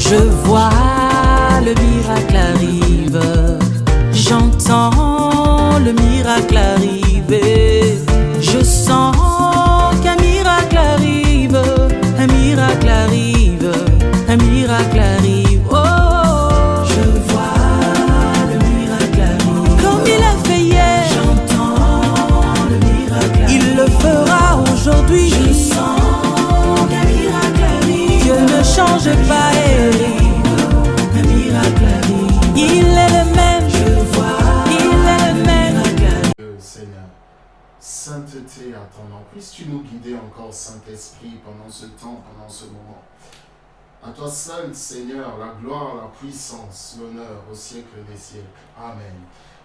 Je vois le miracle arrive, j'entends le miracle arriver, je sens qu'un miracle arrive, un miracle arrive, un miracle arrive. Oh, je vois le miracle arrive, comme il a fait hier, j'entends le miracle arrive, il le fera aujourd'hui. Je sens qu'un miracle arrive, Dieu ne change pas. Sainteté à ton nom. Puisses-tu nous guider encore, Saint-Esprit, pendant ce temps, pendant ce moment. À toi seul, Seigneur, la gloire, la puissance, l'honneur au siècle des siècles. Amen.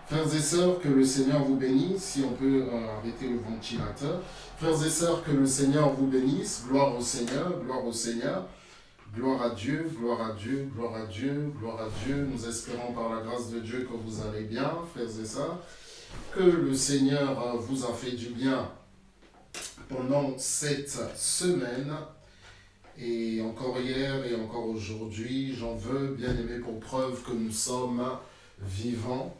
Frères et sœurs, que le Seigneur vous bénisse. Si on peut arrêter le ventilateur. Frères et sœurs, que le Seigneur vous bénisse. Gloire au Seigneur, gloire au Seigneur. Gloire à Dieu, gloire à Dieu, gloire à Dieu, gloire à Dieu. Nous espérons par la grâce de Dieu que vous allez bien, frères et sœurs. Que le Seigneur vous a fait du bien pendant cette semaine et encore hier et encore aujourd'hui. J'en veux, bien aimé, pour preuve que nous sommes vivants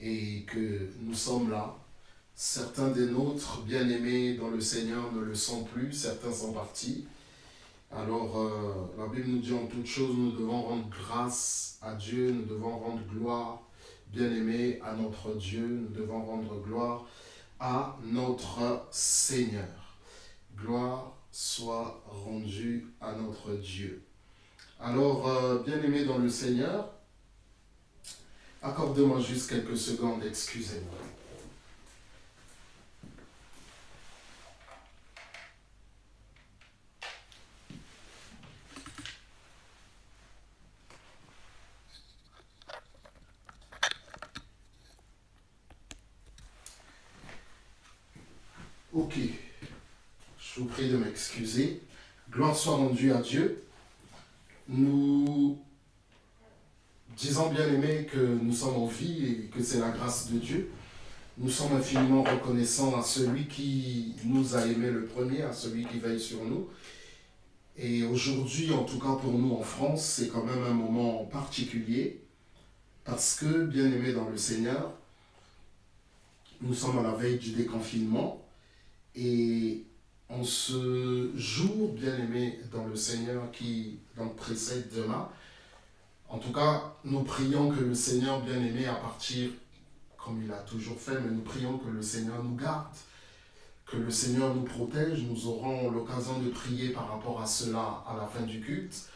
et que nous sommes là. Certains des nôtres, bien aimés dans le Seigneur, ne le sont plus, certains sont partis. Alors, la Bible nous dit en toutes choses, nous devons rendre grâce à Dieu, nous devons rendre gloire, bien-aimé, à notre Dieu, nous devons rendre gloire à notre Seigneur. Gloire soit rendue à notre Dieu. Alors, bien-aimé dans le Seigneur, accordez-moi juste quelques secondes, excusez-moi. Ok, je vous prie de m'excuser. Gloire soit rendue à Dieu. Nous disons bien aimé que nous sommes en vie et que c'est la grâce de Dieu. Nous sommes infiniment reconnaissants à celui qui nous a aimés le premier, à celui qui veille sur nous. Et aujourd'hui, en tout cas pour nous en France, c'est quand même un moment particulier parce que, bien aimé dans le Seigneur, nous sommes à la veille du déconfinement. Et en ce jour bien-aimé dans le Seigneur qui donc précède demain, en tout cas, nous prions que le Seigneur bien-aimé, à partir, comme il a toujours fait, mais nous prions que le Seigneur nous garde, que le Seigneur nous protège. Nous aurons l'occasion de prier par rapport à cela à la fin du culte.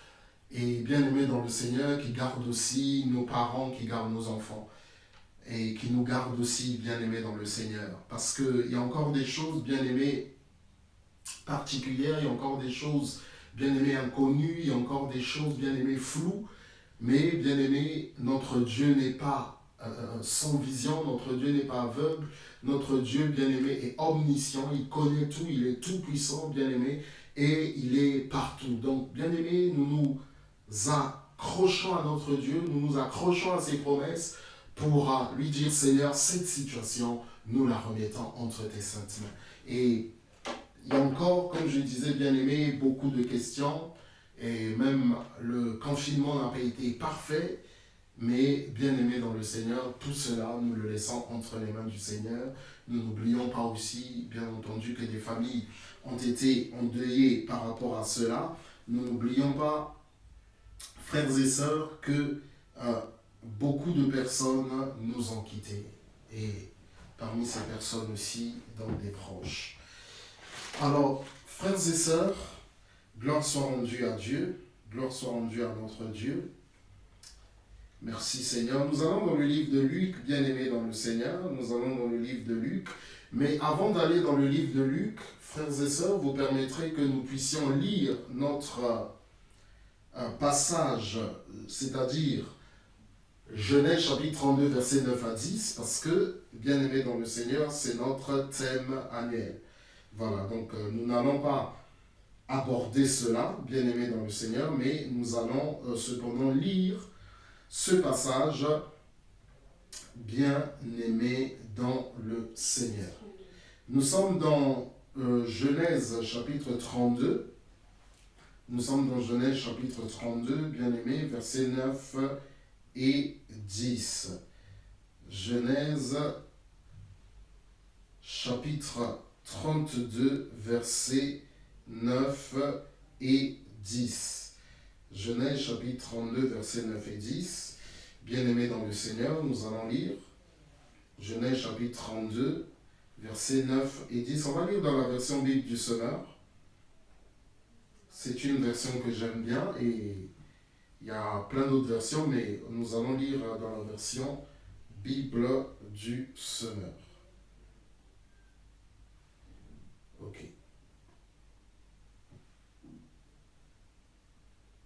Et bien-aimé dans le Seigneur, qui garde aussi nos parents, qui garde nos enfants. Et qui nous garde aussi bien-aimés dans le Seigneur. Parce qu'il y a encore des choses bien-aimées particulières, il y a encore des choses bien-aimées inconnues, il y a encore des choses bien-aimées floues, mais bien-aimé, notre Dieu n'est pas sans vision, notre Dieu n'est pas aveugle, notre Dieu bien-aimé est omniscient, il connaît tout, il est tout puissant, bien-aimé, et il est partout. Donc bien-aimé, nous nous accrochons à notre Dieu, nous nous accrochons à ses promesses, pour lui dire, Seigneur, cette situation, nous la remettons entre tes saintes mains. Et il y a encore, comme je disais, bien aimé, beaucoup de questions, et même le confinement n'a pas été parfait, mais bien aimé dans le Seigneur, tout cela, nous le laissons entre les mains du Seigneur. Nous n'oublions pas aussi, bien entendu, que des familles ont été endeuillées par rapport à cela. Nous n'oublions pas, frères et sœurs, que beaucoup de personnes nous ont quittés et parmi ces personnes aussi, donc des proches. Alors, frères et sœurs, gloire soit rendue à Dieu, gloire soit rendue à notre Dieu. Merci Seigneur. Nous allons dans le livre de Luc, bien-aimé dans le Seigneur, nous allons dans le livre de Luc. Mais avant d'aller dans le livre de Luc, frères et sœurs, vous permettrez que nous puissions lire notre passage, c'est-à-dire Genèse chapitre 32, versets 9 à 10, parce que, bien-aimé dans le Seigneur, c'est notre thème annuel. Voilà, donc nous n'allons pas aborder cela, bien-aimé dans le Seigneur, mais nous allons cependant lire ce passage, bien-aimé dans le Seigneur. Nous sommes dans Genèse chapitre 32, Nous sommes dans Genèse chapitre 32, bien-aimés, versets 9 et 10. Genèse chapitre 32, versets 9 et 10. Genèse chapitre 32, versets 9 et 10. Bien-aimés dans le Seigneur, nous allons lire Genèse chapitre 32, versets 9 et 10. On va lire dans la version Bible du Semeur. C'est une version que j'aime bien et il y a plein d'autres versions, mais nous allons lire dans la version Bible du Semeur. Ok.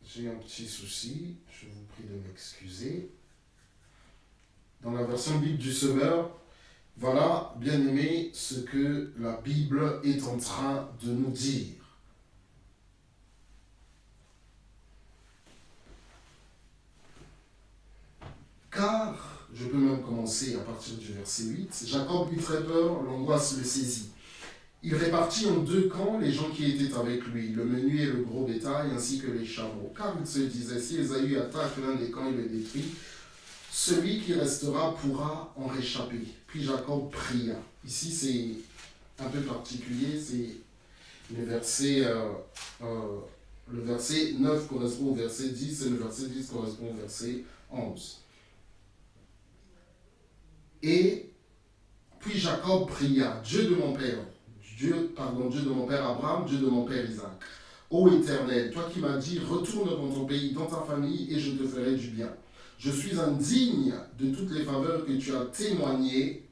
J'ai un petit souci, je vous prie de m'excuser. Dans la version Bible du Semeur, voilà, bien aimé, ce que la Bible est en train de nous dire. Car, je peux même commencer à partir du verset 8, Jacob eut très peur, l'angoisse le saisit. Il répartit en deux camps les gens qui étaient avec lui, le menu et le gros bétail, ainsi que les chameaux. Car il se disait, si Ésaü attaque l'un des camps et le détruit, celui qui restera pourra en réchapper. Puis Jacob pria. Ici, c'est un peu particulier, c'est le verset 9 correspond au verset 10 et le verset 10 correspond au verset 11. Et puis Jacob pria, Dieu de mon père Abraham, Dieu de mon père Isaac. Ô Éternel, toi qui m'as dit, retourne dans ton pays, dans ta famille, et je te ferai du bien. Je suis indigne de toutes les faveurs que tu as témoignées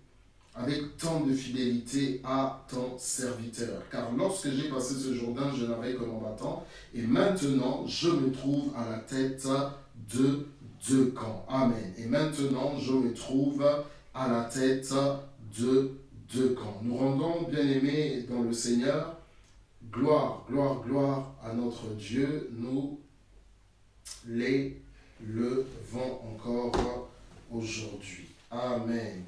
avec tant de fidélité à ton serviteur. Car lorsque j'ai passé ce Jourdain, je n'avais que mon bâton, et maintenant je me trouve à la tête de deux camps. Amen. Et maintenant je me trouve à la tête de deux camps. Nous rendons, bien-aimés dans le Seigneur, gloire, gloire, gloire à notre Dieu. Nous l'élevons encore aujourd'hui. Amen.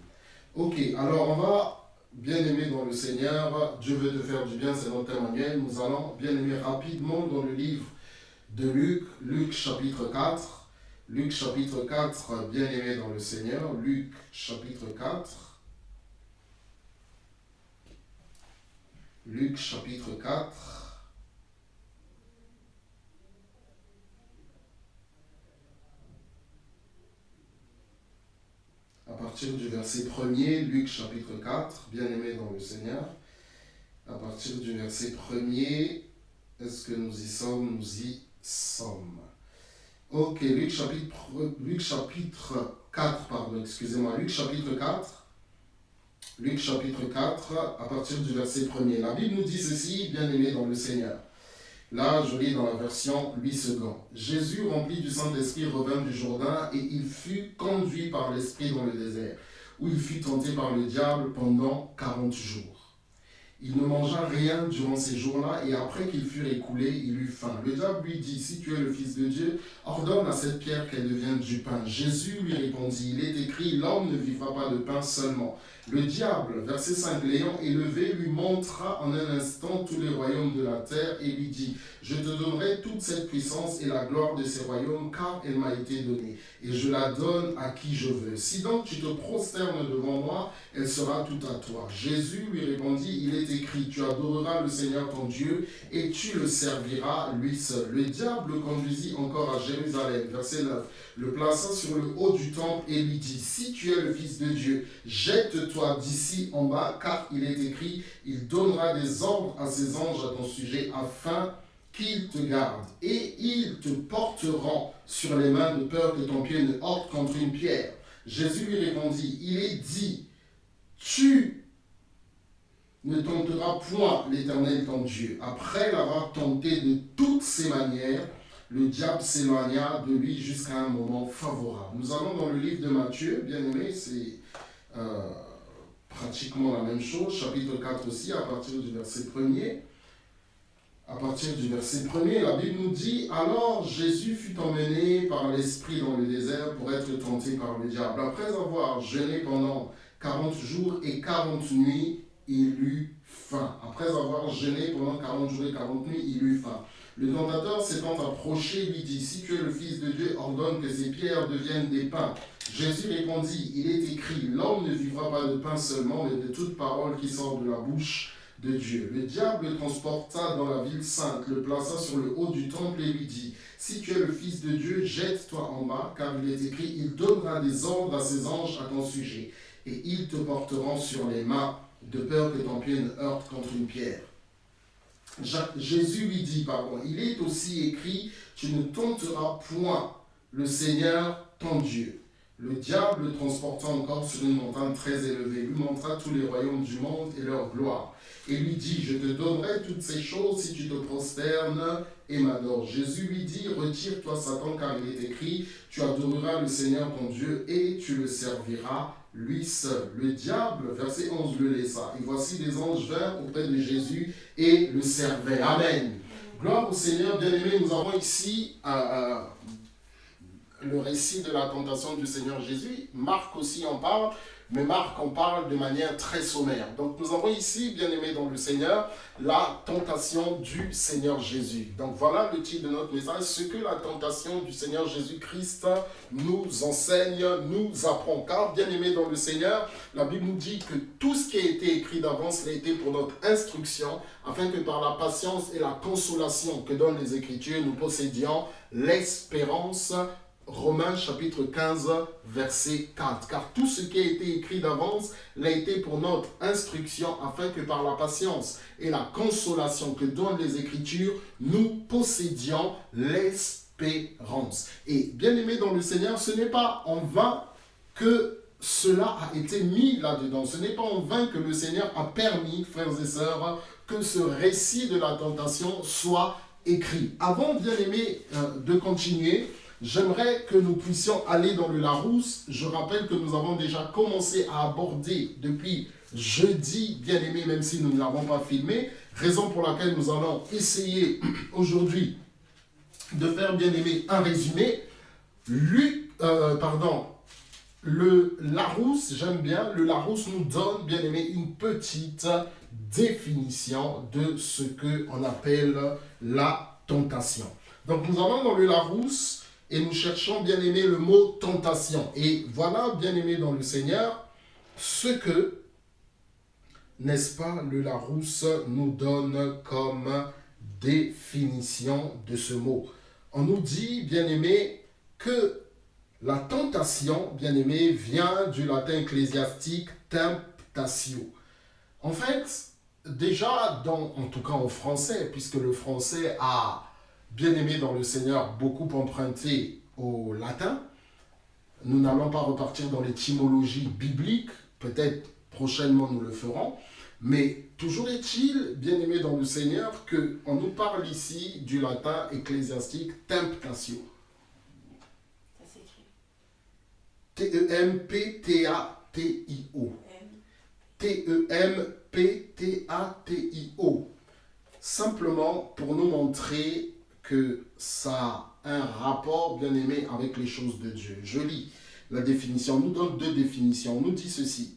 Ok, alors on va, bien-aimés dans le Seigneur, Dieu veut te faire du bien, c'est notre thème annuel. Nous allons, bien-aimés, rapidement dans le livre de Luc, Luc chapitre 4. Luc chapitre 4, bien-aimés dans le Seigneur, Luc chapitre 4. Luc chapitre 4. À partir du verset 1er, Luc chapitre 4, bien-aimés dans le Seigneur. À partir du verset 1er, est-ce que nous y sommes? Nous y sommes. Ok, Luc chapitre 4, Luc chapitre 4. Luc chapitre 4, à partir du verset 1er. La Bible nous dit ceci, bien-aimés dans le Seigneur. Là, je lis dans la version 8 secondes. Jésus, rempli du Saint-Esprit, revint du Jourdain et il fut conduit par l'Esprit dans le désert, où il fut tenté par le diable pendant 40 jours. Il ne mangea rien durant ces jours-là, et après qu'ils furent écoulés, il eut faim. Le diable lui dit, si tu es le Fils de Dieu, ordonne à cette pierre qu'elle devienne du pain. Jésus lui répondit, il est écrit, l'homme ne vivra pas de pain seulement. Le diable, verset 5, l'ayant élevé, lui montra en un instant tous les royaumes de la terre et lui dit, je te donnerai toute cette puissance et la gloire de ces royaumes, car elle m'a été donnée, et je la donne à qui je veux. Si donc tu te prosternes devant moi, elle sera toute à toi. Jésus lui répondit, il est écrit, tu adoreras le Seigneur ton Dieu, et tu le serviras lui seul. Le diable le conduisit encore à Jérusalem, verset 9, le plaça sur le haut du temple et lui dit, si tu es le Fils de Dieu, jette-toi d'ici en bas, car il est écrit, il donnera des ordres à ses anges à ton sujet, afin qu'ils te gardent, et ils te porteront sur les mains de peur que ton pied ne heurte contre une pierre. Jésus lui répondit, il est dit, tu ne tenteras point l'Éternel ton Dieu. Après l'avoir tenté de toutes ses manières, le diable s'éloigna de lui jusqu'à un moment favorable. Nous allons dans le livre de Matthieu, bien aimé, c'est pratiquement la même chose, chapitre 4 aussi, à partir du verset 1er. À partir du verset 1er, la Bible nous dit, alors Jésus fut emmené par l'Esprit dans le désert pour être tenté par le diable. Après avoir jeûné pendant 40 jours et 40 nuits, il eut faim. Après avoir jeûné pendant 40 jours et 40 nuits, il eut faim. Le tentateur s'étant approché lui dit, si tu es le Fils de Dieu, ordonne que ces pierres deviennent des pains. Jésus répondit, il est écrit, l'homme ne vivra pas de pain seulement, mais de toute parole qui sort de la bouche de Dieu. Le diable le transporta dans la ville sainte, le plaça sur le haut du temple et lui dit, si tu es le Fils de Dieu, jette-toi en bas, car il est écrit, il donnera des ordres à ses anges à ton sujet, et ils te porteront sur les mains, de peur que ton pied ne heurte contre une pierre. Jésus lui dit, il est aussi écrit, tu ne tenteras point le Seigneur ton Dieu. Le diable le transporta encore sur une montagne très élevée, lui montra tous les royaumes du monde et leur gloire, et lui dit, je te donnerai toutes ces choses si tu te prosternes et m'adores. Jésus lui dit, retire-toi Satan, car il est écrit, tu adoreras le Seigneur ton Dieu et tu le serviras lui seul. Le diable, verset 11, le laissa. Et voici les anges vinrent auprès de Jésus et le servaient. Amen. Gloire au Seigneur, bien-aimés, nous avons ici le récit de la tentation du Seigneur Jésus. Marc aussi en parle, mais Marc en parle de manière très sommaire. Donc nous avons ici, bien-aimés dans le Seigneur, la tentation du Seigneur Jésus. Donc voilà le titre de notre message, ce que la tentation du Seigneur Jésus-Christ nous enseigne, nous apprend. Car, bien-aimés dans le Seigneur, la Bible nous dit que tout ce qui a été écrit d'avance l'a été pour notre instruction, afin que par la patience et la consolation que donnent les Écritures, nous possédions l'espérance. Romains chapitre 15, verset 4. Car tout ce qui a été écrit d'avance l'a été pour notre instruction, afin que par la patience et la consolation que donnent les Écritures, nous possédions l'espérance. Et bien aimé dans le Seigneur, ce n'est pas en vain que cela a été mis là-dedans. Ce n'est pas en vain que le Seigneur a permis, frères et sœurs, que ce récit de la tentation soit écrit. Avant, bien aimé, de continuer, j'aimerais que nous puissions aller dans le Larousse. Je rappelle que nous avons déjà commencé à aborder depuis jeudi, bien aimé, même si nous ne l'avons pas filmé, raison pour laquelle nous allons essayer aujourd'hui de faire, bien aimé, un résumé. Le Larousse, j'aime bien, le Larousse nous donne, bien aimé, une petite définition de ce qu'on appelle la tentation. Donc nous allons dans le Larousse et nous cherchons, bien aimé, le mot tentation. Et voilà, bien aimé dans le Seigneur, ce que, n'est-ce pas, le Larousse nous donne comme définition de ce mot. On nous dit, bien aimé, que la tentation, bien aimé, vient du latin ecclésiastique temptatio. En fait, déjà, en tout cas en français, puisque le français a, bien aimé dans le Seigneur, beaucoup emprunté au latin. Nous n'allons pas repartir dans l'étymologie biblique, peut-être prochainement nous le ferons, mais toujours est-il, bien aimé dans le Seigneur, qu'on nous parle ici du latin ecclésiastique temptatio. Ça s'écrit T-E-M-P-T-A-T-I-O. T-E-M-P-T-A-T-I-O. Simplement pour nous montrer que ça a un rapport, bien aimé, avec les choses de Dieu. Je lis la définition. On nous donne deux définitions. On nous dit ceci.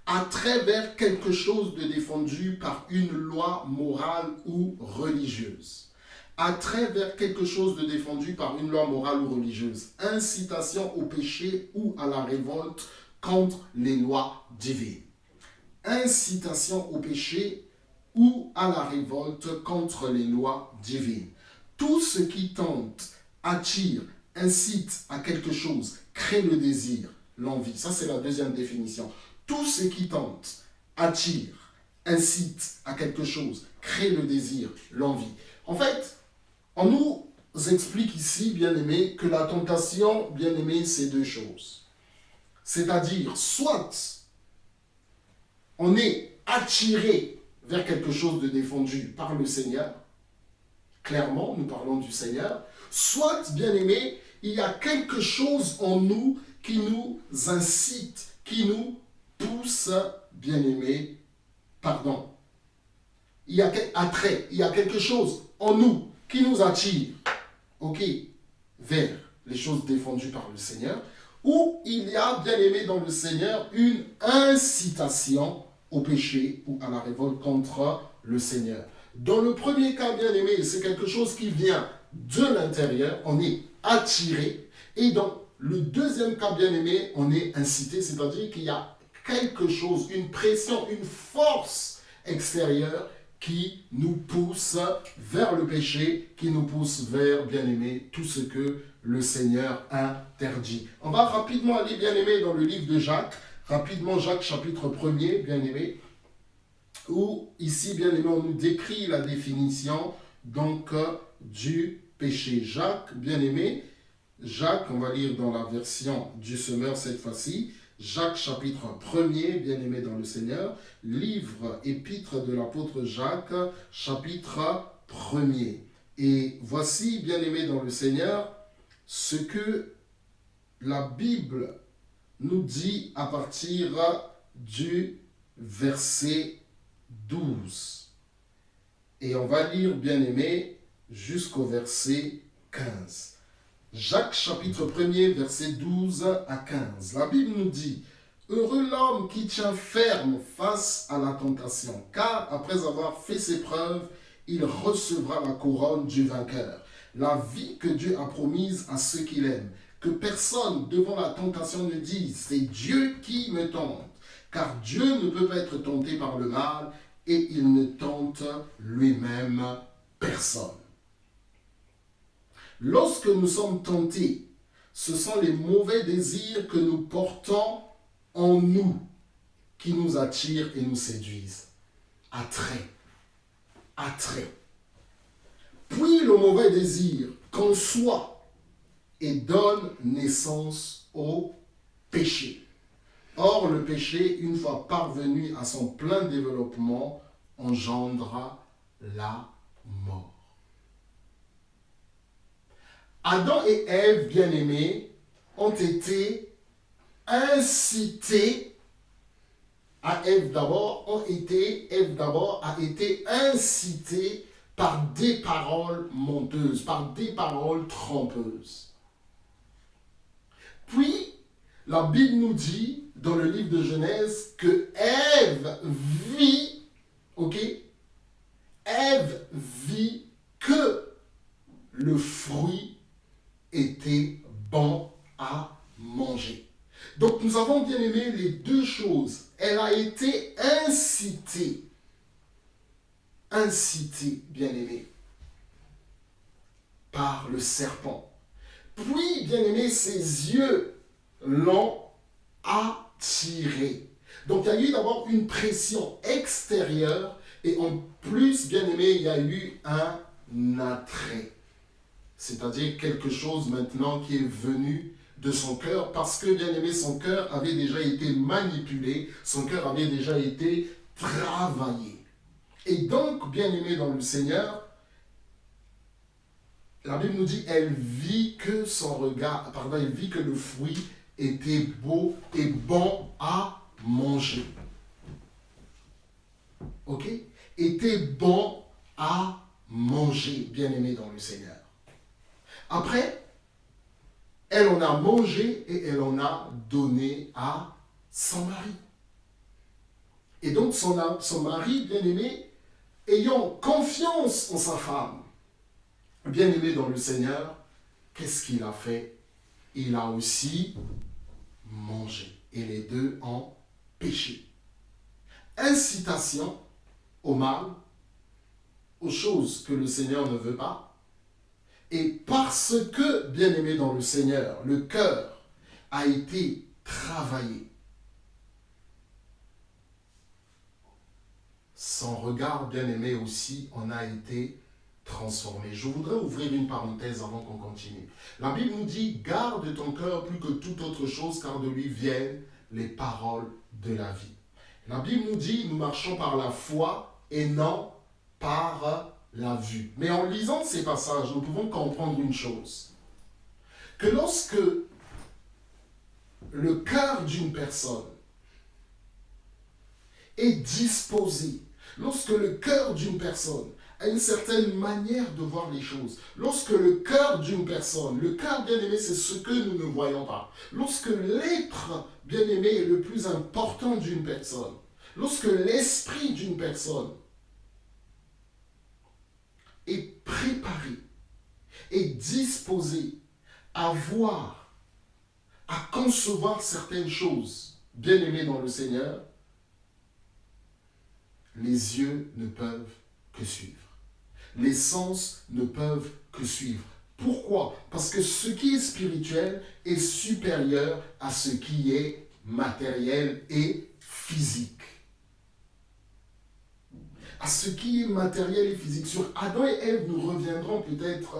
À travers quelque chose de défendu par une loi morale ou religieuse. À travers quelque chose de défendu par une loi morale ou religieuse. Incitation au péché ou à la révolte contre les lois divines. Incitation au péché ou à la révolte contre les lois divines. Tout ce qui tente, attire, incite à quelque chose, crée le désir, l'envie. Ça, c'est la deuxième définition. Tout ce qui tente, attire, incite à quelque chose, crée le désir, l'envie. En fait, on nous explique ici, bien aimé, que la tentation, bien aimé, c'est deux choses. C'est-à-dire, soit on est attiré vers quelque chose de défendu par le Seigneur, clairement, nous parlons du Seigneur, soit, bien aimé, il y a quelque chose en nous qui nous incite, qui nous pousse, bien aimé, il y a attrait, il y a quelque chose en nous qui nous attire, vers les choses défendues par le Seigneur, ou il y a, bien aimé, dans le Seigneur, une incitation au péché ou à la révolte contre le Seigneur. Dans le premier cas, bien aimé, c'est quelque chose qui vient de l'intérieur, on est attiré. Et dans le deuxième cas, bien aimé, on est incité, c'est-à-dire qu'il y a quelque chose, une pression, une force extérieure qui nous pousse vers le péché, qui nous pousse vers, bien aimé, tout ce que le Seigneur interdit. On va rapidement aller, bien aimé, dans le livre de Jacques, rapidement Jacques chapitre 1er, bien aimé, où ici, bien aimé, on nous décrit la définition donc du péché. Jacques, bien aimé, Jacques, on va lire dans la version du Semeur cette fois-ci, Jacques chapitre 1er, bien aimé dans le Seigneur, livre épître de l'apôtre Jacques, chapitre 1er. Et voici, bien aimé dans le Seigneur, ce que la Bible nous dit à partir du verset 12. Et on va lire, bien aimé, jusqu'au verset 15. Jacques chapitre 1er, verset 12 à 15. La Bible nous dit, « Heureux l'homme qui tient ferme face à la tentation, car après avoir fait ses preuves, il recevra la couronne du vainqueur. La vie que Dieu a promise à ceux qu'il aime. Que personne devant la tentation ne dise, c'est Dieu qui me tente. Car Dieu ne peut pas être tenté par le mal et il ne tente lui-même personne. » Lorsque nous sommes tentés, ce sont les mauvais désirs que nous portons en nous qui nous attirent et nous séduisent. Attrait. Attrait. Puis le mauvais désir conçoit et donne naissance au péché. Or, le péché, une fois parvenu à son plein développement, engendra la mort. Adam et Ève, bien-aimés, ont été incités à Ève d'abord a été incitée par des paroles menteuses, par des paroles trompeuses. Puis, la Bible nous dit, dans le livre de Genèse, que Ève vit, Ève vit que le fruit était bon à manger. Donc nous avons bien aimé les deux choses. Elle a été incitée, bien aimé, par le serpent. Puis, bien aimé, ses yeux l'ont attirée. Donc il y a eu d'abord une pression extérieure et en plus, bien aimé, il y a eu un attrait. C'est-à-dire quelque chose maintenant qui est venu de son cœur parce que, bien aimé, son cœur avait déjà été manipulé, son cœur avait déjà été travaillé. Et donc, bien aimé dans le Seigneur, la Bible nous dit, elle vit que elle vit que le fruit était beau et bon à manger. Était bon à manger, bien aimé dans le Seigneur. Après, elle en a mangé et elle en a donné à son mari. Et donc son mari, bien-aimé, ayant confiance en sa femme, bien-aimé dans le Seigneur, qu'est-ce qu'il a fait? Il a aussi mangé. Et les deux ont péché. Incitation au mal, aux choses que le Seigneur ne veut pas. Et parce que, bien-aimé dans le Seigneur, le cœur a été travaillé, son regard, bien-aimé aussi, en a été transformé. Je voudrais ouvrir une parenthèse avant qu'on continue. La Bible nous dit, garde ton cœur plus que toute autre chose, car de lui viennent les paroles de la vie. La Bible nous dit, nous marchons par la foi et non par la vue. Mais en lisant ces passages, nous pouvons comprendre une chose. Que lorsque le cœur d'une personne est disposé, lorsque le cœur d'une personne a une certaine manière de voir les choses, lorsque le cœur d'une personne, le cœur bien-aimé, c'est ce que nous ne voyons pas, lorsque l'être bien-aimé est le plus important d'une personne, lorsque l'esprit d'une personne est préparé, est disposé à voir, à concevoir certaines choses, bien-aimés dans le Seigneur, les yeux ne peuvent que suivre. Les sens ne peuvent que suivre. Pourquoi? Parce que ce qui est spirituel est supérieur à ce qui est matériel et physique. À ce qui est matériel et physique. Sur Adam et Ève, nous reviendrons peut-être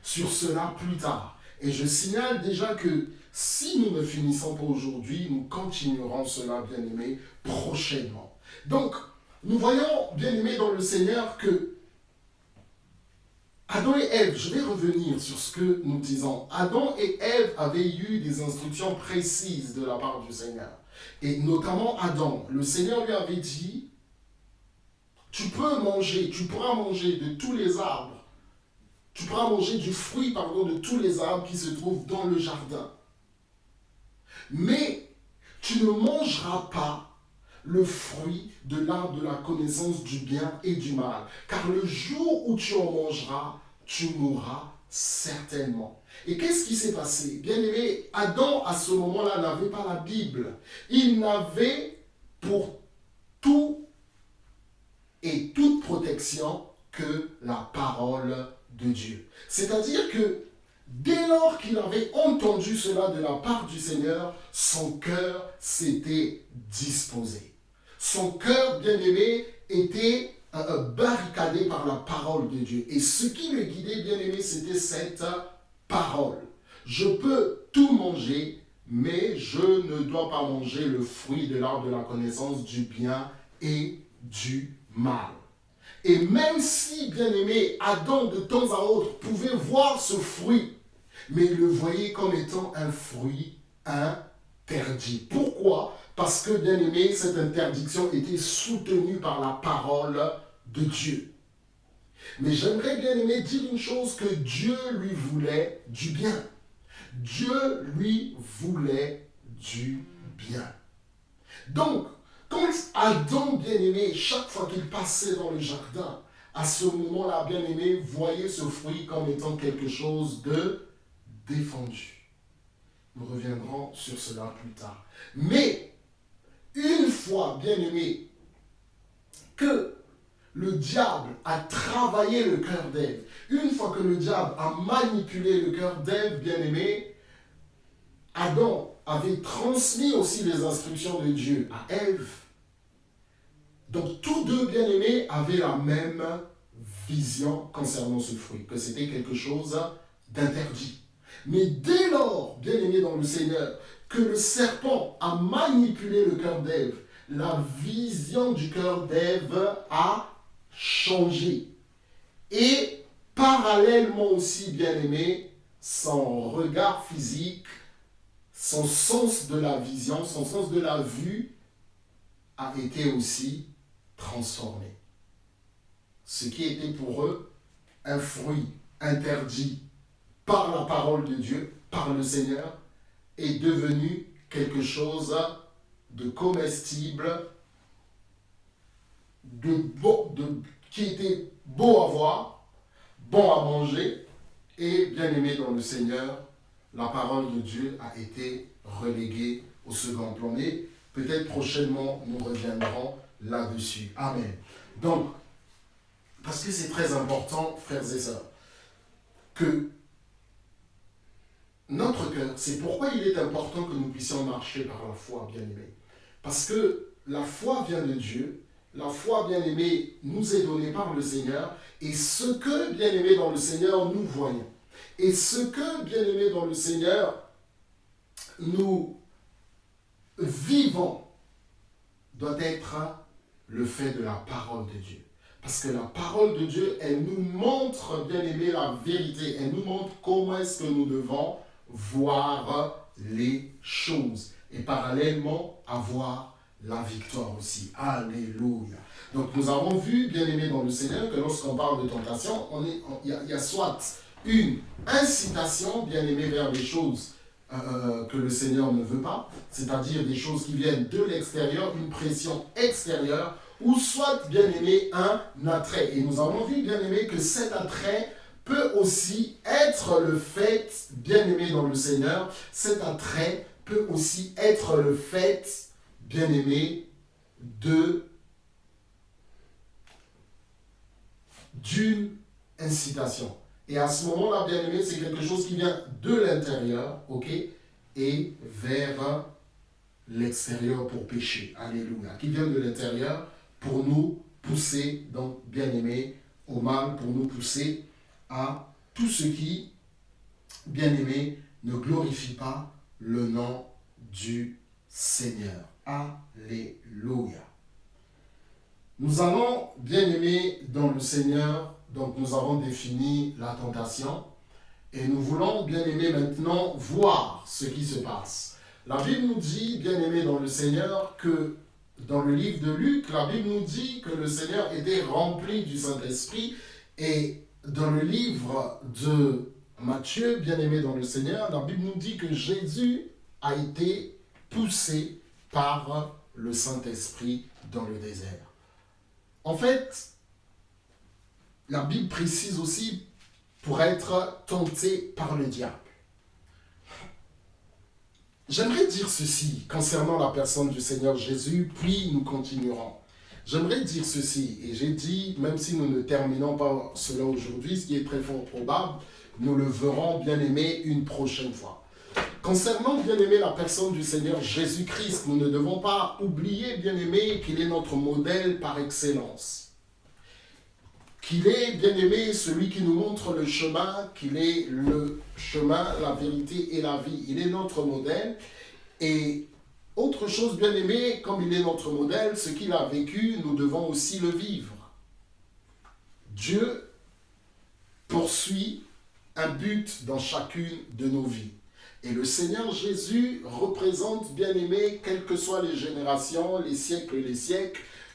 sur cela plus tard. Et je signale déjà que si nous ne finissons pas aujourd'hui, nous continuerons cela, bien-aimés, prochainement. Donc, nous voyons, bien-aimés dans le Seigneur, que Adam et Ève, je vais revenir sur ce que nous disons. Adam et Ève avaient eu des instructions précises de la part du Seigneur. Et notamment Adam, le Seigneur lui avait dit, tu pourras manger de tous les arbres, tu pourras manger du fruit, de tous les arbres qui se trouvent dans le jardin. Mais tu ne mangeras pas le fruit de l'arbre de la connaissance du bien et du mal. Car le jour où tu en mangeras, tu mourras certainement. Et qu'est-ce qui s'est passé? Bien-aimé, Adam, à ce moment-là, n'avait pas la Bible. Il n'avait pour tout et toute protection que la parole de Dieu. C'est-à-dire que dès lors qu'il avait entendu cela de la part du Seigneur, son cœur s'était disposé. Son cœur, bien-aimé, était barricadé par la parole de Dieu. Et ce qui le guidait, bien-aimé, c'était cette parole. Je peux tout manger, mais je ne dois pas manger le fruit de l'arbre de la connaissance du bien et du mal. Et même si, bien-aimé, Adam de temps à autre pouvait voir ce fruit, mais il le voyait comme étant un fruit interdit. Pourquoi? Parce que, bien-aimé, cette interdiction était soutenue par la parole de Dieu. Mais j'aimerais, bien-aimé, dire une chose, que Dieu lui voulait du bien. Dieu lui voulait du bien. Donc, quand Adam, bien-aimé, chaque fois qu'il passait dans le jardin, à ce moment-là, bien-aimé, voyait ce fruit comme étant quelque chose de défendu. Nous reviendrons sur cela plus tard. Mais, une fois, bien-aimé, que le diable a travaillé le cœur d'Ève, une fois que le diable a manipulé le cœur d'Ève, bien-aimé, Adam avait transmis aussi les instructions de Dieu à Ève. Donc, tous deux, bien-aimés, avaient la même vision concernant ce fruit, que c'était quelque chose d'interdit. Mais dès lors, bien-aimés dans le Seigneur, que le serpent a manipulé le cœur d'Ève, la vision du cœur d'Ève a changé. Et parallèlement aussi, bien-aimé, son regard physique, son sens de la vision, son sens de la vue a été aussi transformé. Ce qui était pour eux un fruit interdit par la parole de Dieu, par le Seigneur, est devenu quelque chose de comestible, qui était beau à voir, bon à manger, et bien aimé dans le Seigneur. La parole de Dieu a été reléguée au second plan. Mais peut-être prochainement, nous reviendrons là-dessus. Amen. Donc, parce que c'est très important, frères et sœurs, que notre cœur, c'est pourquoi il est important que nous puissions marcher par la foi, bien-aimés. Parce que la foi vient de Dieu, la foi, bien-aimée, nous est donnée par le Seigneur, et ce que, bien-aimés dans le Seigneur, nous voyons. Et ce que, bien-aimés dans le Seigneur, nous vivons, doit être le fait de la parole de Dieu. Parce que la parole de Dieu, elle nous montre, bien-aimés, la vérité. Elle nous montre comment est-ce que nous devons voir les choses. Et parallèlement, avoir la victoire aussi. Alléluia. Donc nous avons vu, bien-aimés dans le Seigneur, que lorsqu'on parle de tentation, il y a soit une incitation, bien-aimés, vers des choses que le Seigneur ne veut pas, c'est-à-dire des choses qui viennent de l'extérieur, une pression extérieure, ou soit, bien aimé, un attrait. Et nous avons vu, bien aimé, que cet attrait peut aussi être le fait, bien aimé dans le Seigneur, cet attrait peut aussi être le fait, bien aimé, d'une incitation. Et à ce moment-là, bien aimé, c'est quelque chose qui vient de l'intérieur, ok, et vers l'extérieur pour pécher. Alléluia. Qui vient de l'intérieur pour nous pousser, donc, bien aimé, au mal, pour nous pousser à tout ce qui, bien aimé, ne glorifie pas le nom du Seigneur. Alléluia. Nous allons, bien aimé, dans le Seigneur, donc nous avons défini la tentation et nous voulons, bien aimé, maintenant voir ce qui se passe. La Bible nous dit, bien aimé dans le Seigneur, que dans le livre de Luc, la Bible nous dit que le Seigneur était rempli du Saint-Esprit et dans le livre de Matthieu, bien aimé dans le Seigneur, la Bible nous dit que Jésus a été poussé par le Saint-Esprit dans le désert. En fait, la Bible précise aussi pour être tenté par le diable. J'aimerais dire ceci concernant la personne du Seigneur Jésus, puis nous continuerons. J'aimerais dire ceci, et j'ai dit, même si nous ne terminons pas cela aujourd'hui, ce qui est très fort probable, nous le verrons, bien aimé, une prochaine fois. Concernant, bien aimé, la personne du Seigneur Jésus-Christ, nous ne devons pas oublier, bien aimé, qu'il est notre modèle par excellence. Qu'il est, bien aimé, celui qui nous montre le chemin, qu'il est le chemin, la vérité et la vie. Il est notre modèle. Et autre chose, bien aimé, comme il est notre modèle, ce qu'il a vécu, nous devons aussi le vivre. Dieu poursuit un but dans chacune de nos vies. Et le Seigneur Jésus représente, bien aimé, quelles que soient les générations, les siècles,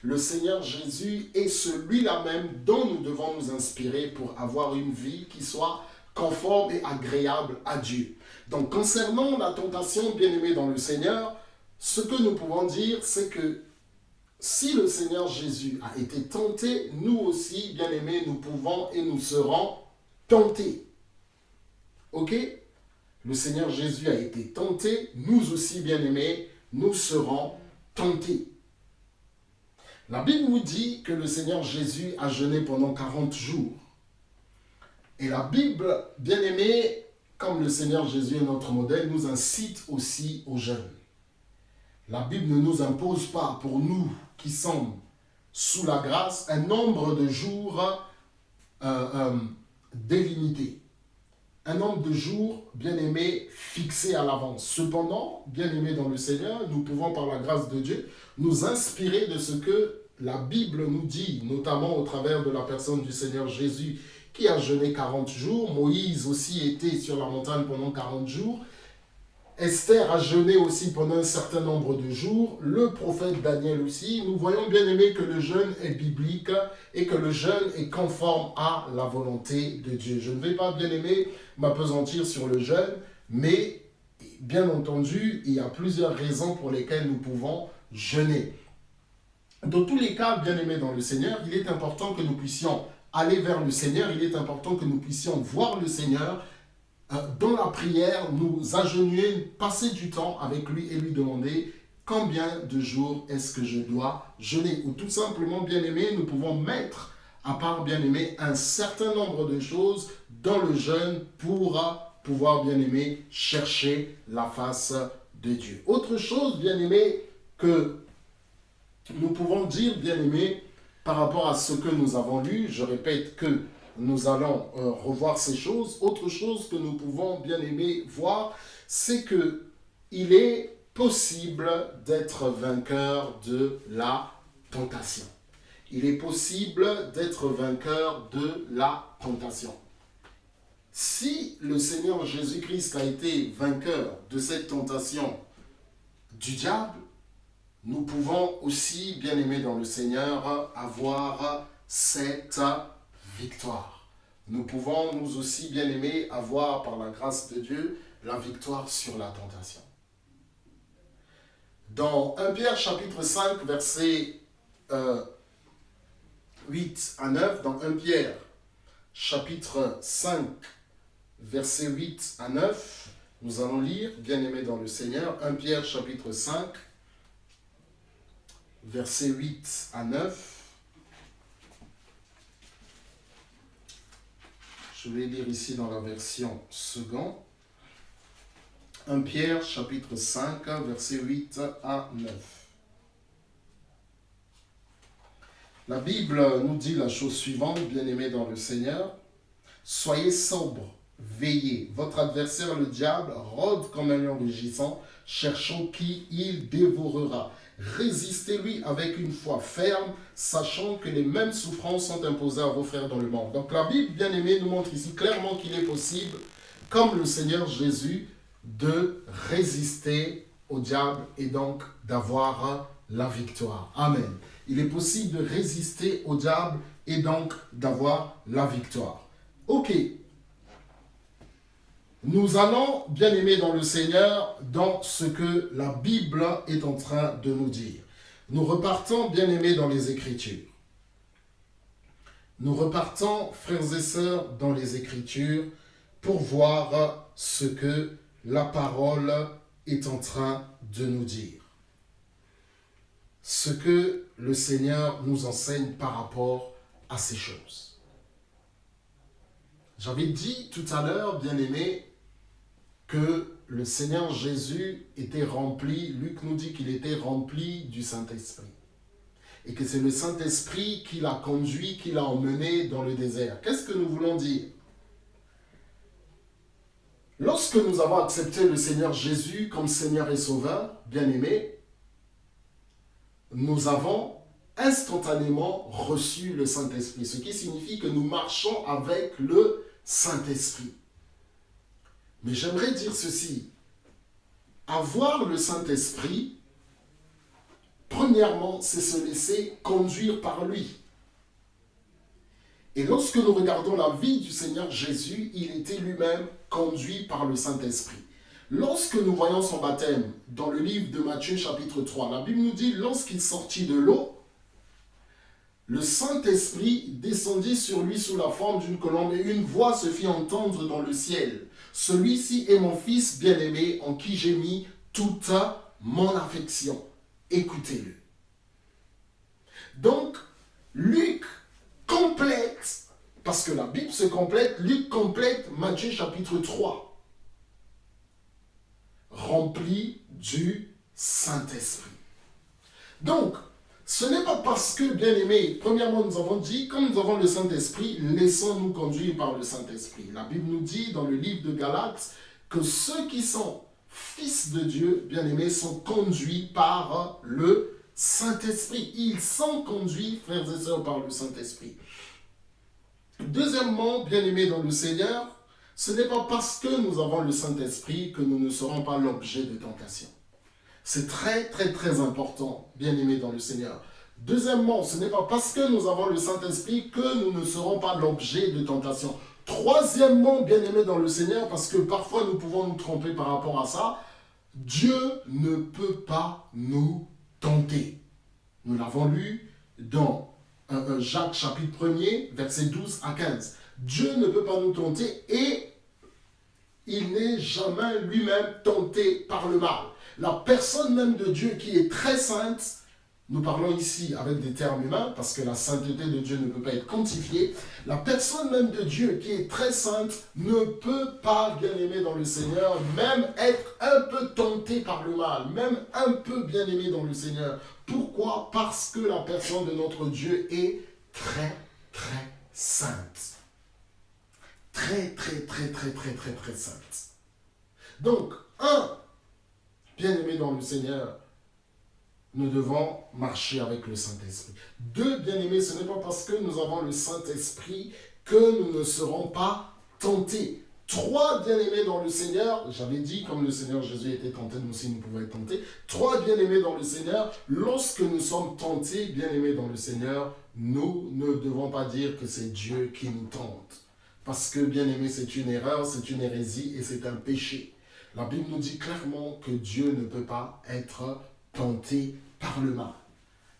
le Seigneur Jésus est celui-là même dont nous devons nous inspirer pour avoir une vie qui soit conforme et agréable à Dieu. Donc, concernant la tentation, bien aimé dans le Seigneur, ce que nous pouvons dire, c'est que si le Seigneur Jésus a été tenté, nous aussi, bien aimé, nous pouvons et nous serons tentés. Ok ? Le Seigneur Jésus a été tenté, nous aussi, bien aimés, nous serons tentés. La Bible nous dit que le Seigneur Jésus a jeûné pendant 40 jours. Et la Bible, bien aimée, comme le Seigneur Jésus est notre modèle, nous incite aussi au jeûne. La Bible ne nous impose pas, pour nous qui sommes sous la grâce, un nombre de jours délimité. Un nombre de jours, bien aimé, fixé à l'avance. Cependant, bien aimé dans le Seigneur, nous pouvons par la grâce de Dieu nous inspirer de ce que la Bible nous dit, notamment au travers de la personne du Seigneur Jésus qui a jeûné 40 jours. Moïse aussi était sur la montagne pendant 40 jours. Esther a jeûné aussi pendant un certain nombre de jours. Le prophète Daniel aussi. Nous voyons, bien aimé, que le jeûne est biblique et que le jeûne est conforme à la volonté de Dieu. Je ne vais pas, bien aimé, m'appesantir sur le jeûne, mais bien entendu, il y a plusieurs raisons pour lesquelles nous pouvons jeûner. Dans tous les cas, bien aimé dans le Seigneur, il est important que nous puissions aller vers le Seigneur, il est important que nous puissions voir le Seigneur dans la prière, nous agenouiller, passer du temps avec lui et lui demander combien de jours est-ce que je dois jeûner. Ou tout simplement, bien aimé, nous pouvons mettre à part, bien aimé, un certain nombre de choses dans le jeûne pour pouvoir, bien aimé, chercher la face de Dieu. Autre chose, bien aimé, que nous pouvons dire, bien aimé, par rapport à ce que nous avons lu, je répète que nous allons revoir ces choses. Autre chose que nous pouvons, bien aimé, voir, c'est que il est possible d'être vainqueur de la tentation. Il est possible d'être vainqueur de la tentation. Si le Seigneur Jésus-Christ a été vainqueur de cette tentation du diable, nous pouvons aussi, bien aimé dans le Seigneur, avoir cette victoire. Nous pouvons, nous aussi, bien aimé, avoir, par la grâce de Dieu, la victoire sur la tentation. Dans 1 Pierre chapitre 5, verset 8 à 9, dans 1 Pierre, chapitre 5, versets 8 à 9, nous allons lire, bien-aimés dans le Seigneur, 1 Pierre, chapitre 5, versets 8 à 9. Je vais lire ici dans la version seconde. 1 Pierre, chapitre 5, versets 8 à 9. La Bible nous dit la chose suivante, bien-aimés dans le Seigneur. Soyez sobres, veillez. Votre adversaire, le diable, rôde comme un lion rugissant, cherchant qui il dévorera. Résistez-lui avec une foi ferme, sachant que les mêmes souffrances sont imposées à vos frères dans le monde. Donc la Bible, bien-aimée, nous montre ici clairement qu'il est possible, comme le Seigneur Jésus, de résister au diable et donc d'avoir la victoire. Amen. Il est possible de résister au diable et donc d'avoir la victoire. Ok. Nous allons, bien-aimés dans le Seigneur, dans ce que la Bible est en train de nous dire. Nous repartons, bien-aimés, dans les Écritures. Nous repartons, frères et sœurs, dans les Écritures pour voir ce que la parole est en train de nous dire. Ce que le Seigneur nous enseigne par rapport à ces choses. J'avais dit tout à l'heure, bien-aimés, que le Seigneur Jésus était rempli, Luc nous dit qu'il était rempli du Saint-Esprit. Et que c'est le Saint-Esprit qui l'a conduit, qui l'a emmené dans le désert. Qu'est-ce que nous voulons dire? Lorsque nous avons accepté le Seigneur Jésus comme Seigneur et Sauveur, bien-aimés, nous avons instantanément reçu le Saint-Esprit, ce qui signifie que nous marchons avec le Saint-Esprit. Mais j'aimerais dire ceci, avoir le Saint-Esprit, premièrement, c'est se laisser conduire par lui. Et lorsque nous regardons la vie du Seigneur Jésus, il était lui-même conduit par le Saint-Esprit. Lorsque nous voyons son baptême dans le livre de Matthieu chapitre 3, la Bible nous dit, lorsqu'il sortit de l'eau, le Saint-Esprit descendit sur lui sous la forme d'une colombe et une voix se fit entendre dans le ciel. Celui-ci est mon fils bien-aimé en qui j'ai mis toute mon affection. Écoutez-le. Donc, Luc complète, parce que la Bible se complète, Luc complète Matthieu chapitre 3. Rempli du Saint-Esprit. Donc, ce n'est pas parce que, bien-aimés, premièrement, nous avons dit, comme nous avons le Saint-Esprit, laissons-nous conduire par le Saint-Esprit. La Bible nous dit dans le livre de Galates que ceux qui sont fils de Dieu, bien-aimés, sont conduits par le Saint-Esprit. Ils sont conduits, frères et sœurs, par le Saint-Esprit. Deuxièmement, bien-aimés dans le Seigneur, ce n'est pas parce que nous avons le Saint-Esprit que nous ne serons pas l'objet de tentation. C'est très, très, très important, bien-aimés dans le Seigneur. Deuxièmement, ce n'est pas parce que nous avons le Saint-Esprit que nous ne serons pas l'objet de tentation. Troisièmement, bien-aimés dans le Seigneur, parce que parfois nous pouvons nous tromper par rapport à ça, Dieu ne peut pas nous tenter. Nous l'avons lu dans Jacques chapitre 1er, versets 12 à 15. Dieu ne peut pas nous tenter et il n'est jamais lui-même tenté par le mal. La personne même de Dieu qui est très sainte, nous parlons ici avec des termes humains parce que la sainteté de Dieu ne peut pas être quantifiée. La personne même de Dieu qui est très sainte ne peut pas, bien-aimé dans le Seigneur, même être un peu tenté par le mal, même un peu bien-aimé dans le Seigneur. Pourquoi? Parce que la personne de notre Dieu est très, très sainte. Très, très, très, très, très, très, très sainte. Donc, bien-aimés dans le Seigneur, nous devons marcher avec le Saint-Esprit. 2, bien-aimés, ce n'est pas parce que nous avons le Saint-Esprit que nous ne serons pas tentés. 3, bien-aimés dans le Seigneur, j'avais dit, comme le Seigneur Jésus était tenté, nous aussi nous pouvons être tentés. 3, bien-aimés dans le Seigneur, lorsque nous sommes tentés, bien-aimés dans le Seigneur, nous ne devons pas dire que c'est Dieu qui nous tente. Parce que, bien-aimés, c'est une erreur, c'est une hérésie et c'est un péché. La Bible nous dit clairement que Dieu ne peut pas être tenté par le mal.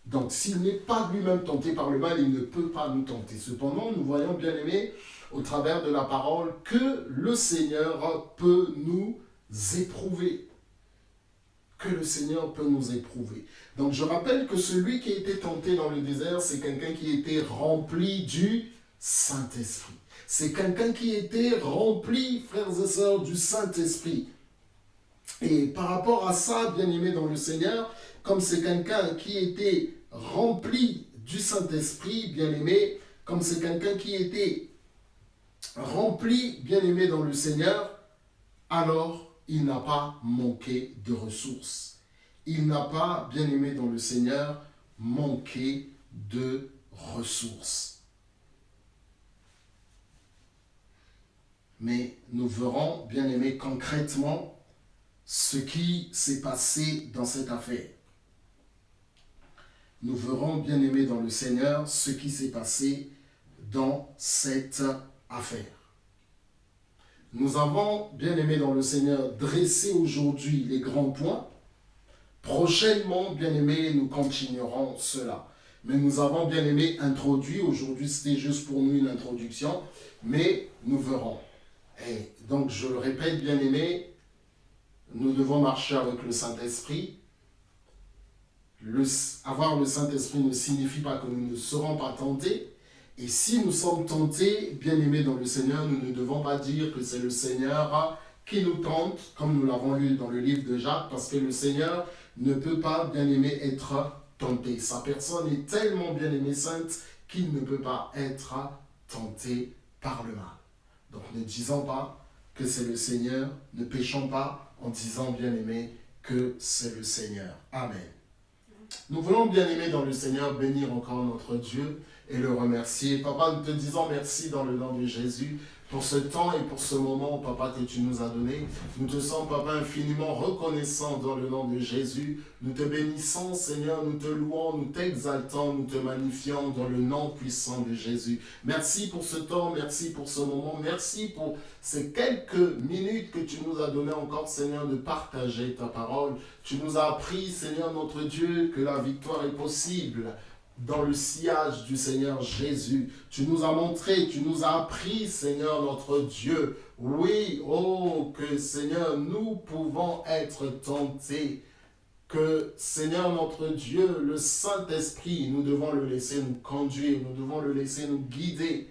Donc, s'il n'est pas lui-même tenté par le mal, il ne peut pas nous tenter. Cependant, nous voyons, bien-aimés, au travers de la parole, que le Seigneur peut nous éprouver. Que le Seigneur peut nous éprouver. Donc, je rappelle que celui qui a été tenté dans le désert, c'est quelqu'un qui était rempli du Saint-Esprit. C'est quelqu'un qui était rempli, frères et sœurs, du Saint-Esprit. Et par rapport à ça, bien-aimé dans le Seigneur, comme c'est quelqu'un qui était rempli du Saint-Esprit, bien-aimé, comme c'est quelqu'un qui était rempli, bien-aimé dans le Seigneur, alors il n'a pas manqué de ressources. Il n'a pas, bien-aimé dans le Seigneur, manqué de ressources. Mais nous verrons, bien-aimé, concrètement, ce qui s'est passé dans cette affaire. Nous verrons, bien-aimés dans le Seigneur, ce qui s'est passé dans cette affaire. Nous avons, bien-aimés dans le Seigneur, dressé aujourd'hui les grands points. Prochainement, bien-aimés, nous continuerons cela. Mais nous avons, bien-aimés, introduit, aujourd'hui c'était juste pour nous une introduction, mais nous verrons. Et donc, je le répète, bien-aimés, nous devons marcher avec le Saint-Esprit. Avoir le Saint-Esprit ne signifie pas que nous ne serons pas tentés. Et si nous sommes tentés, bien-aimés dans le Seigneur, nous ne devons pas dire que c'est le Seigneur qui nous tente, comme nous l'avons lu dans le livre de Jacques, parce que le Seigneur ne peut pas, bien-aimé, être tenté. Sa personne est tellement, bien-aimée, sainte, qu'il ne peut pas être tenté par le mal. Donc ne disons pas que c'est le Seigneur, ne péchons pas en disant, bien-aimé, que c'est le Seigneur. Amen. Nous voulons, bien-aimés dans le Seigneur, bénir encore notre Dieu et le remercier. Papa, nous te disons merci dans le nom de Jésus pour ce temps et pour ce moment, papa, que tu nous as donné. Nous te sommes, papa, infiniment reconnaissants dans le nom de Jésus. Nous te bénissons, Seigneur, nous te louons, nous t'exaltons, nous te magnifions dans le nom puissant de Jésus. Merci pour ce temps, merci pour ce moment, merci pour ces quelques minutes que tu nous as donné encore, Seigneur, de partager ta parole. Tu nous as appris, Seigneur notre Dieu, que la victoire est possible dans le sillage du Seigneur Jésus. Tu nous as montré, tu nous as appris, Seigneur notre Dieu, oui, oh, que Seigneur, nous pouvons être tentés, que Seigneur notre Dieu, le Saint-Esprit, nous devons le laisser nous conduire, nous devons le laisser nous guider.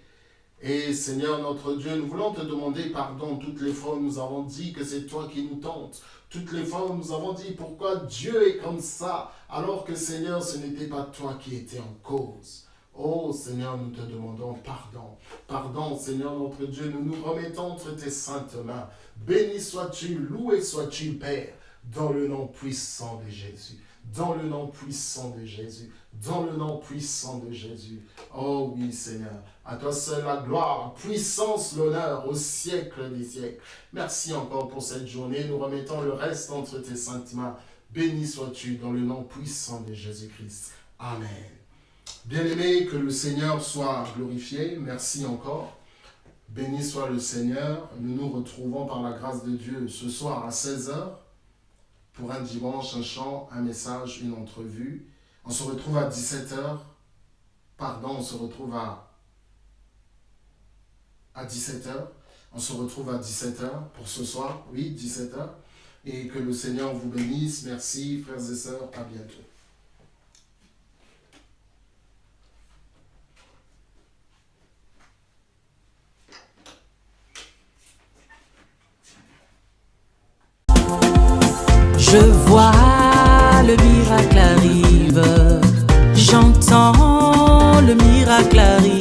Et Seigneur notre Dieu, nous voulons te demander pardon toutes les fois où nous avons dit que c'est toi qui nous tentes. Toutes les fois où nous avons dit pourquoi Dieu est comme ça, alors que Seigneur, ce n'était pas toi qui étais en cause. Oh Seigneur, nous te demandons pardon. Pardon Seigneur notre Dieu, nous nous remettons entre tes saintes mains. Béni sois-tu, loué sois-tu Père, dans le nom puissant de Jésus. Dans le nom puissant de Jésus. Dans le nom puissant de Jésus. Oh oui Seigneur, à toi seul la gloire, la puissance, l'honneur au siècle des siècles. Merci encore pour cette journée. Nous remettons le reste entre tes saintes mains. Béni sois-tu dans le nom puissant de Jésus-Christ. Amen. Bien-aimé, que le Seigneur soit glorifié. Merci encore. Béni soit le Seigneur. Nous nous retrouvons par la grâce de Dieu ce soir à 16h pour un dimanche, un chant, un message, une entrevue. On se retrouve à 17h. Pardon, on se retrouve à 17h. On se retrouve à 17h pour ce soir. Oui, 17h. Et que le Seigneur vous bénisse. Merci, frères et sœurs. À bientôt. Je vois le miracle arrive, j'entends le miracle arrive.